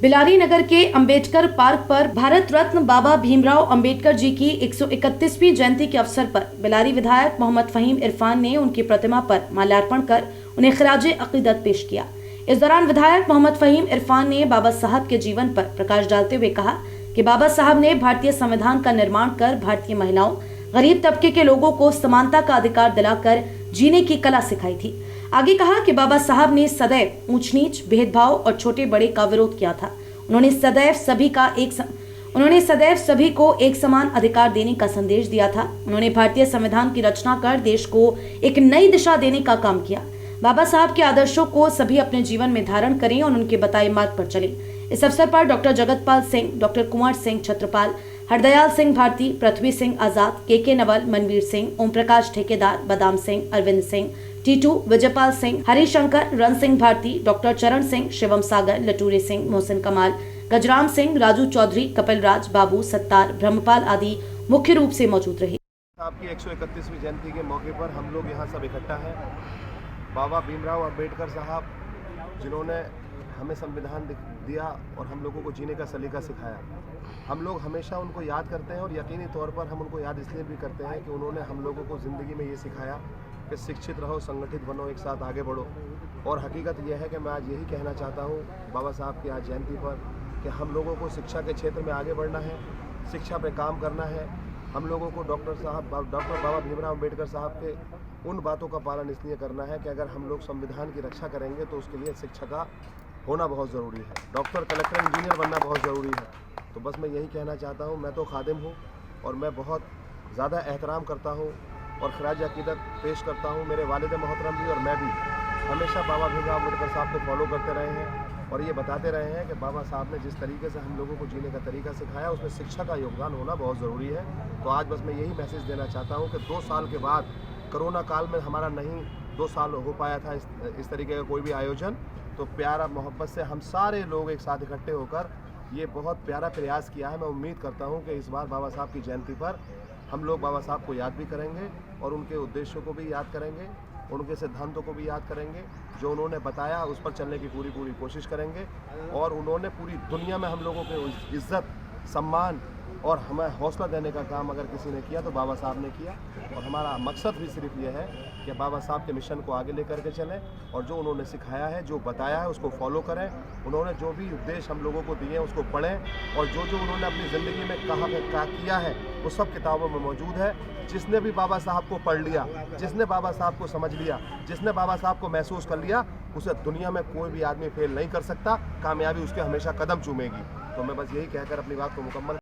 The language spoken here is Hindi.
बिलारी नगर के अंबेडकर पार्क पर भारत रत्न बाबा भीमराव अंबेडकर जी की 131वीं जयंती के अवसर पर बिलारी विधायक मोहम्मद फहीम इरफान ने उनकी प्रतिमा पर माल्यार्पण कर उन्हें खिराजे अकीदत पेश किया। इस दौरान विधायक मोहम्मद फहीम इरफान ने बाबा साहब के जीवन पर प्रकाश डालते हुए कहा कि बाबा साहब ने भारतीय संविधान का निर्माण कर भारतीय महिलाओं, गरीब तबके के लोगों को समानता का अधिकार दिलाकर जीने की कला सिखाई थी। आगे कहा कि बाबा साहब ने सदैव ऊंच नीच, भेदभाव और छोटे बड़े का विरोध किया था। उन्होंने सदैव सभी को एक समान अधिकार देने का संदेश दिया था। उन्होंने भारतीय संविधान की रचना कर देश को एक नई दिशा देने का काम किया। बाबा साहब के आदर्शों को सभी अपने जीवन में धारण करें और उनके बताए मार्ग पर चलें। इस अवसर पर डॉक्टर जगतपाल सिंह, डॉक्टर कुंवर सिंह छत्रपाल, हरदयाल सिंह भारती, पृथ्वी सिंह आजाद, के नवल, मनवीर सिंह, ओम प्रकाश ठेकेदार, बदाम सिंह, अरविंद सिंह, टीटू, विजयपाल सिंह, हरिशंकर, रण सिंह भारती, डॉक्टर चरण सिंह, शिवम सागर, लटूरे सिंह, मोहसिन कमाल, गजराम सिंह, राजू चौधरी, कपिल राज, बाबू, सत्तार, ब्रह्मपाल आदि मुख्य रूप से मौजूद रहे। आपकी 131वीं जयंती के मौके पर हम लोग यहाँ सब इकट्ठा हैं। बाबा भीमराव अंबेडकर साहब जिन्होंने हमें संविधान दिया और हम लोगों को जीने का सलीका सिखाया, हम लोग हमेशा उनको याद करते हैं और यकीनी तौर पर हम उनको याद इसलिए भी करते हैं कि उन्होंने हम लोगों को ज़िंदगी में ये सिखाया कि शिक्षित रहो, संगठित बनो, एक साथ आगे बढ़ो। और हकीकत यह है कि मैं आज यही कहना चाहता हूँ बाबा साहब की आज जयंती पर कि हम लोगों को शिक्षा के क्षेत्र में आगे बढ़ना है, शिक्षा पे काम करना है। हम लोगों को डॉक्टर बाबा भीमराव अंबेडकर साहब के उन बातों का पालन इसलिए करना है कि अगर हम लोग संविधान की रक्षा करेंगे तो उसके लिए शिक्षा का होना बहुत ज़रूरी है। डॉक्टर, कलेक्टर, इंजीनियर बनना बहुत ज़रूरी है। तो बस मैं यही कहना चाहता हूँ, मैं तो खादिम हूँ और मैं बहुत ज़्यादा एहतराम करता हूँ और खराज अकीदत पेश करता हूँ। मेरे वालिद मोहतरम भी और मैं भी हमेशा बाबा भीमराव अंबेडकर साहब को फॉलो करते रहे हैं और ये बताते रहे हैं कि बाबा साहब ने जिस तरीके से हम लोगों को जीने का तरीका सिखाया उसमें शिक्षा का योगदान होना बहुत ज़रूरी है। तो आज बस मैं यही मैसेज देना चाहता हूँ कि 2 साल के बाद कोरोना काल में हमारा नहीं 2 साल हो पाया था इस तरीके का कोई भी आयोजन, तो प्यारा मोहब्बत से हम सारे लोग एक साथ इकट्ठे होकर ये बहुत प्यारा प्रयास किया है। मैं उम्मीद करता हूँ कि इस बार बाबा साहब की जयंती पर हम लोग बाबा साहब को याद भी करेंगे और उनके उद्देश्यों को भी याद करेंगे, उनके सिद्धांतों को भी याद करेंगे, जो उन्होंने बताया उस पर चलने की पूरी कोशिश करेंगे। और उन्होंने पूरी दुनिया में हम लोगों के इज्जत, सम्मान और हमें हौसला देने का काम अगर किसी ने किया तो बाबा साहब ने किया। और हमारा मकसद भी सिर्फ ये है कि बाबा साहब के मिशन को आगे लेकर के चलें और जो उन्होंने सिखाया है, जो बताया है, उसको फॉलो करें। उन्होंने जो भी उपदेश हम लोगों को दिए हैं उसको पढ़ें और जो उन्होंने अपनी ज़िंदगी में कहा किया है वो सब किताबों में मौजूद है। जिसने भी बाबा साहब को पढ़ लिया, जिसने बाबा साहब को समझ लिया, जिसने बाबा साहब को महसूस कर लिया, उसे दुनिया में कोई भी आदमी फेल नहीं कर सकता। कामयाबी उसके हमेशा कदम चूमेगी। तो मैं बस यही कहकर अपनी बात को मुकम्मल